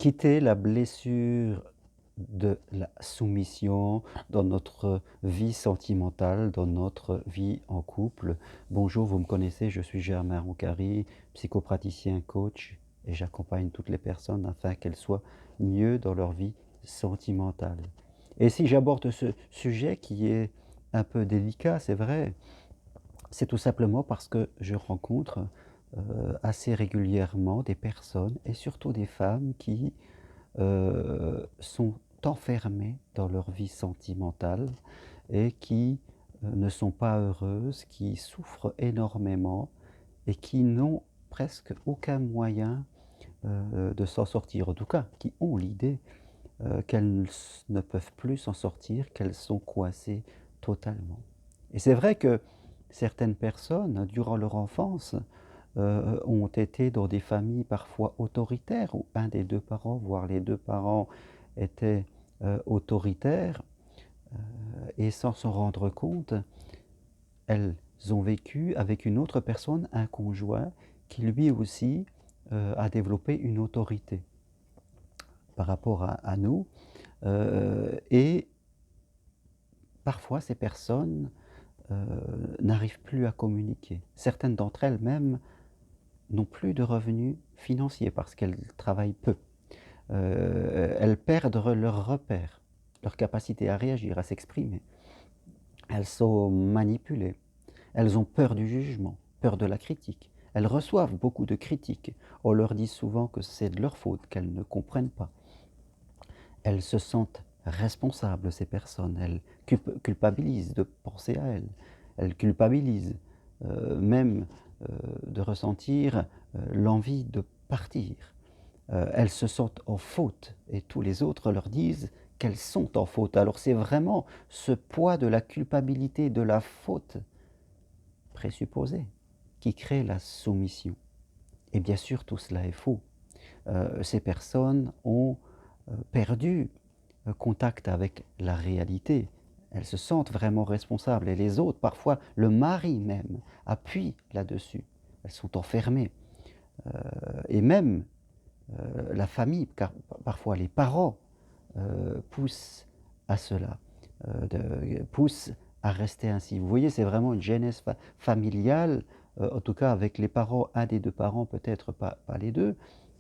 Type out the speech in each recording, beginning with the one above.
Quitter la blessure de la soumission dans notre vie sentimentale, dans notre vie en couple. Bonjour, vous me connaissez, je suis Germain Roncary, psychopraticien, coach, et j'accompagne toutes les personnes afin qu'elles soient mieux dans leur vie sentimentale. Et si j'aborde ce sujet qui est un peu délicat, c'est vrai, c'est tout simplement parce que je rencontre assez régulièrement des personnes, et surtout des femmes, qui sont enfermées dans leur vie sentimentale et qui ne sont pas heureuses, qui souffrent énormément et qui n'ont presque aucun moyen de s'en sortir. En tout cas, qui ont l'idée ne peuvent plus s'en sortir, qu'elles sont coincées totalement. Et c'est vrai que certaines personnes, durant leur enfance, ont été dans des familles parfois autoritaires, où un des 2 parents, voire les 2 parents étaient autoritaires, et sans s'en rendre compte, elles ont vécu avec une autre personne, un conjoint, qui lui aussi a développé une autorité par rapport à nous. Et parfois ces personnes n'arrivent plus à communiquer. Certaines d'entre elles même n'ont plus de revenus financiers parce qu'elles travaillent peu. Elles perdent leurs repères, leur capacité à réagir, à s'exprimer. Elles sont manipulées. Elles ont peur du jugement, peur de la critique. Elles reçoivent beaucoup de critiques. On leur dit souvent que c'est de leur faute, qu'elles ne comprennent pas. Elles se sentent responsables, ces personnes. Elles culpabilisent de penser à elles. Elles culpabilisent même de ressentir l'envie de partir. Elles se sentent en faute et tous les autres leur disent qu'elles sont en faute. Alors c'est vraiment ce poids de la culpabilité, de la faute présupposée qui crée la soumission. Et bien sûr, tout cela est faux. Ces personnes ont perdu contact avec la réalité. Elles se sentent vraiment responsables et les autres, parfois le mari même, appuie là-dessus. Elles sont enfermées. Et même la famille, car parfois les parents poussent à cela, poussent à rester ainsi. Vous voyez, c'est vraiment une genèse familiale, en tout cas avec les parents, un des 2 parents, peut-être pas les 2,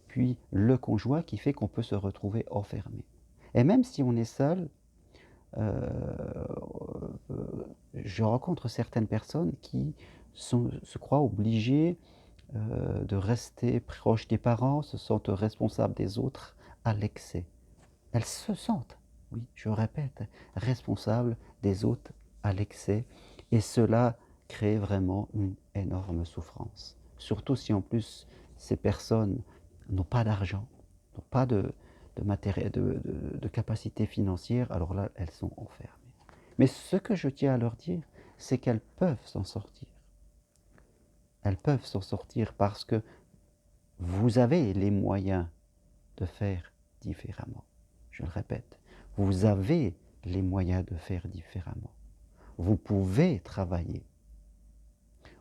puis le conjoint qui fait qu'on peut se retrouver enfermé. Et même si on est seul, je rencontre certaines personnes qui se croient obligées de rester proches des parents, se sentent responsables des autres à l'excès. Elles se sentent, oui, je répète, responsables des autres à l'excès, et cela crée vraiment une énorme souffrance. Surtout si en plus ces personnes n'ont pas d'argent, n'ont pas de matériel, de capacité financière, alors là, elles sont enfermées. Mais ce que je tiens à leur dire, c'est qu'elles peuvent s'en sortir. Elles peuvent s'en sortir parce que vous avez les moyens de faire différemment. Je le répète, vous avez les moyens de faire différemment. Vous pouvez travailler.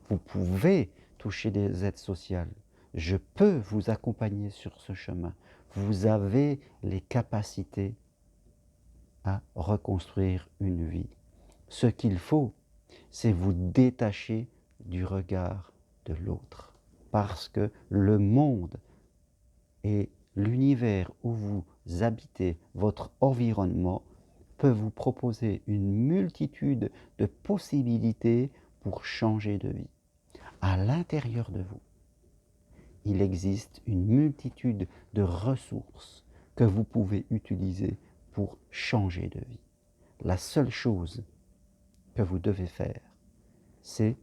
Vous pouvez toucher des aides sociales. Je peux vous accompagner sur ce chemin. Vous avez les capacités à reconstruire une vie. Ce qu'il faut, c'est vous détacher du regard de l'autre. Parce que le monde et l'univers où vous habitez, votre environnement, peut vous proposer une multitude de possibilités pour changer de vie. À l'intérieur de vous, il existe une multitude de ressources que vous pouvez utiliser pour changer de vie. La seule chose que vous devez faire, c'est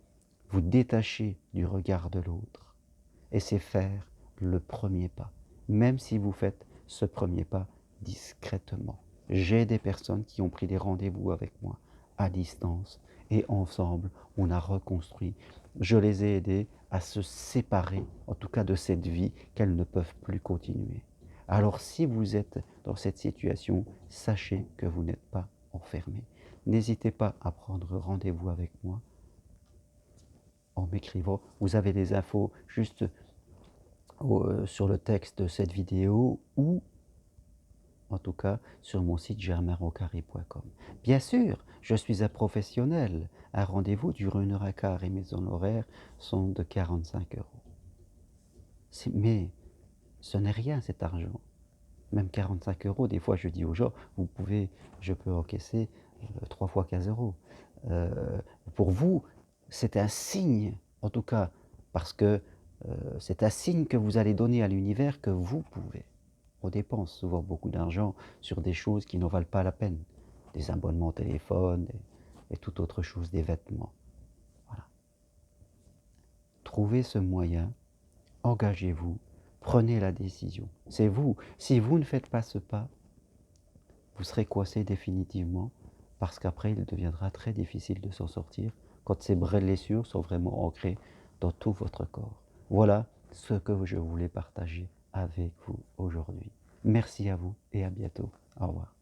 vous détacher du regard de l'autre. Et c'est faire le premier pas, même si vous faites ce premier pas discrètement. J'ai des personnes qui ont pris des rendez-vous avec moi à distance et ensemble, on a reconstruit. Je les ai aidés à se séparer, en tout cas de cette vie qu'elles ne peuvent plus continuer. Alors si vous êtes dans cette situation, sachez que vous n'êtes pas enfermé. N'hésitez pas à prendre rendez-vous avec moi en m'écrivant. Vous avez des infos juste sur le texte de cette vidéo ou en tout cas sur mon site germainrocari.com. Bien sûr, je suis un professionnel. Un rendez-vous dure 1 h 15 et mes honoraires sont de 45 €. Mais ce n'est rien cet argent. Même 45 €, des fois je dis aux gens, je peux encaisser 3 fois 15 €. Heu, pour vous, c'est un signe, en tout cas, parce que c'est un signe que vous allez donner à l'univers que vous pouvez. On dépense souvent beaucoup d'argent sur des choses qui n'en valent pas la peine. Des abonnements au téléphone et toute autre chose, des vêtements. Voilà. Trouvez ce moyen, engagez-vous, prenez la décision. C'est vous. Si vous ne faites pas ce pas, vous serez coincé définitivement parce qu'après il deviendra très difficile de s'en sortir quand ces blessures sont vraiment ancrées dans tout votre corps. Voilà ce que je voulais partager avec vous aujourd'hui. Merci à vous et à bientôt. Au revoir.